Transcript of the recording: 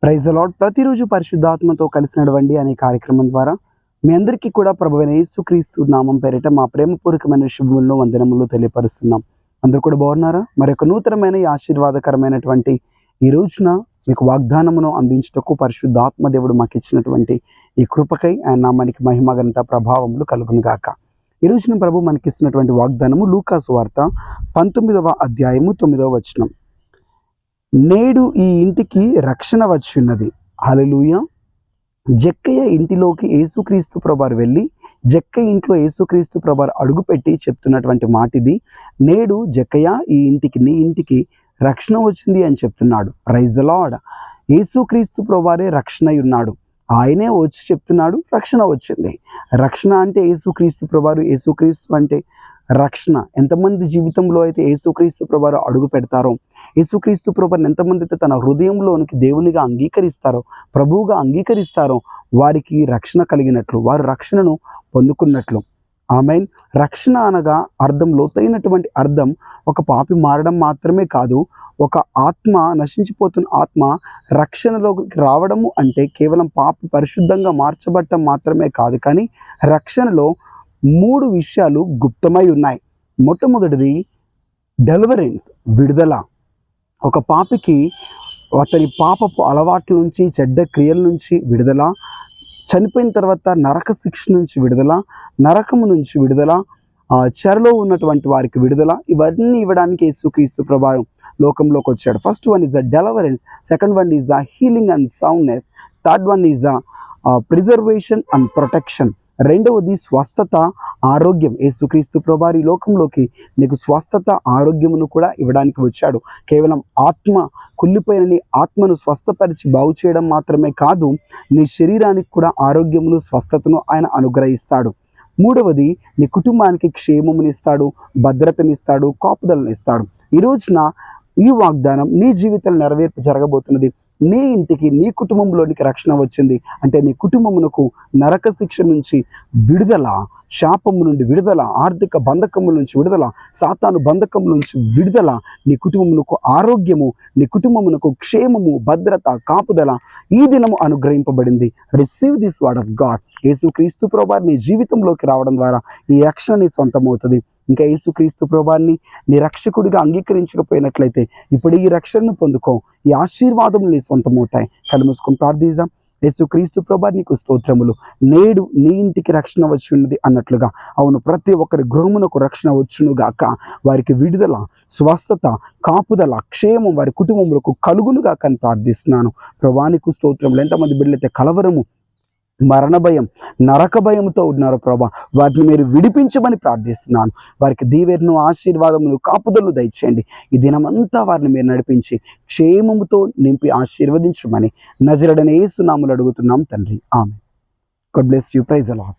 Praise the lord. ప్రతిరోజు పరిశుద్ధాత్మతో కలిసి నడవండి అనే కార్యక్రమం ద్వారా మీ అందరికీ కూడా ప్రభువైన యేసుక్రీస్తు నామం పేరిట మా ప్రేమపూర్వకమైన శుభములను వందనములు తెలియపరుస్తున్నాం. అందరూ కూడా బాగున్నారా? మరొక నూతనమైన ఈ ఆశీర్వాదకరమైనటువంటి ఈ రోజున మీకు వాగ్దానమును అందించుటకు పరిశుద్ధాత్మ దేవుడు మాకు ఇచ్చినటువంటి ఈ కృపకై ఆయన నామానికి మహిమ ఘనత ప్రభావములు కలుగును గాక. ఈ రోజున ప్రభు మనకిస్తున్నటువంటి వాగ్దానము లూకా సువార్త 19వ అధ్యాయము 9వ వచనం. నేడు ఈ ఇంటికి రక్షణ వచ్చి ఉన్నది. హల్లెలూయా. జక్కయ్య ఇంటిలోకి యేసుక్రీస్తు ప్రభువారు వెళ్ళి జక్కయ్య ఇంట్లో యేసుక్రీస్తు ప్రభువారు అడుగుపెట్టి చెప్తున్నటువంటి మాట ఇది. నేడు జక్కయ్య ఈ ఇంటికి, నీ ఇంటికి రక్షణ వచ్చింది అని చెప్తున్నాడు. Praise the lord. యేసుక్రీస్తు ప్రభువారే రక్షణ అయి ఉన్నాడు. ఆయనే వచ్చి చెప్తున్నాడు రక్షణ వచ్చింది. రక్షణ అంటే యేసుక్రీస్తు ప్రభువారు, యేసుక్రీస్తు అంటే రక్షణ. ఎంతమంది జీవితంలో అయితే యేసుక్రీస్తు ప్రభువారు అడుగు పెడతారో, యేసుక్రీస్తు ప్రభువారిని ఎంతమంది అయితే తన హృదయంలోనికి దేవునిగా అంగీకరిస్తారో, ప్రభువుగా అంగీకరిస్తారో వారికి రక్షణ కలిగినట్లు, వారు రక్షణను పొందుకున్నట్లు. ఆమేన్. రక్షణ అనగా అర్థం, లోతైనటువంటి అర్థం ఒక పాపి మారడం మాత్రమే కాదు. ఒక ఆత్మ, నశించిపోతున్న ఆత్మ రక్షణలోకి రావడము అంటే కేవలం పాపి పరిశుద్ధంగా మార్చబడటం మాత్రమే కాదు, కానీ రక్షణలో 3 విషయాలు గుప్తమై ఉన్నాయి. మొట్టమొదటిది డెలివరెన్స్, విడుదల. ఒక పాపికి అతని పాపపు అలవాట్ల నుంచి, చెడ్డ క్రియల నుంచి విడుదల, చనిపోయిన తర్వాత నరక శిక్ష నుంచి విడుదల, నరకము నుంచి విడుదల, చెరలో ఉన్నటువంటి వారికి విడుదల. ఇవన్నీ ఇవ్వడానికి యేసుక్రీస్తు ప్రభువు లోకంలోకి వచ్చాడు. First one is the deliverance, second one is the healing and soundness, third one is the preservation and protection. రెండవది స్వస్థత, ఆరోగ్యం. యేసుక్రీస్తు ప్రభువు ఈ లోకంలోకి నీకు స్వస్థత, ఆరోగ్యమును కూడా ఇవ్వడానికి వచ్చాడు. కేవలం ఆత్మ కుళ్ళిపోయిన నీ ఆత్మను స్వస్థపరిచి బాగు చేయడం మాత్రమే కాదు, నీ శరీరానికి కూడా ఆరోగ్యమును, స్వస్థతను ఆయన అనుగ్రహిస్తాడు. మూడవది నీ కుటుంబానికి క్షేమమునిస్తాడు, భద్రతనిస్తాడు, కాపుదలనిస్తాడు. ఈ రోజున ఈ వాగ్దానం నీ జీవితంలో నెరవేర్పు జరగబోతున్నది. నీ ఇంటికి, నీ కుటుంబంలోనికి రక్షణ వచ్చింది అంటే నీ కుటుంబమునకు నరక శిక్ష నుంచి విడుదల, శాపము నుండి విడుదల, ఆర్థిక బంధకముల నుంచి విడుదల, సాతాను బంధకముల నుంచి విడుదల, నీ కుటుంబమునకు ఆరోగ్యము, నీ కుటుంబమునకు క్షేమము, భద్రత, కాపుదల ఈ దినము అనుగ్రహింపబడింది. Receive this word of God. యేసుక్రీస్తు ప్రభువు నీ జీవితంలోకి రావడం ద్వారా ఈ రక్షణ నీ సొంతమవుతుంది. ఇంకా యేసుక్రీస్తు ప్రభువుని నీ రక్షకుడిగా అంగీకరించకపోయినట్లయితే ఇప్పుడు ఈ రక్షణను పొందుకో, ఈ ఆశీర్వాదములు నీ సొంతమవుతాయి. కళ్ళు మూసుకొని ప్రార్థిద్దాం. యేసుక్రీస్తు ప్రభువా నీకు స్తోత్రములు. నేడు నీ ఇంటికి రక్షణ వచ్చి ఉన్నది అన్నట్లుగా, అవును, ప్రతి ఒక్కరి గృహమునకు రక్షణ వచ్చును గాక. వారికి విడుదల, స్వస్థత, కాపుదల, క్షేమం వారి కుటుంబములకు కలుగును గాక అని ప్రార్థిస్తున్నాను. ప్రభువా నీకు స్తోత్రములు. ఎంతమంది బిడ్డలైతే కలవరము, మరణ భయం, నరక భయంతో ఉన్నారు ప్రభా, వాటిని మీరు విడిపించమని ప్రార్థిస్తున్నాను. వారికి దీవెనను, ఆశీర్వాదమును, కాపుదలను దయచేయండి. ఈ దినమంతా వారిని మీరు నడిపించి క్షేమముతో నింపి ఆశీర్వదించమని నజరేయుడైన యేసు నామములో అడుగుతున్నాం తండ్రి. ఆమేన్. God bless you. Praise the lord.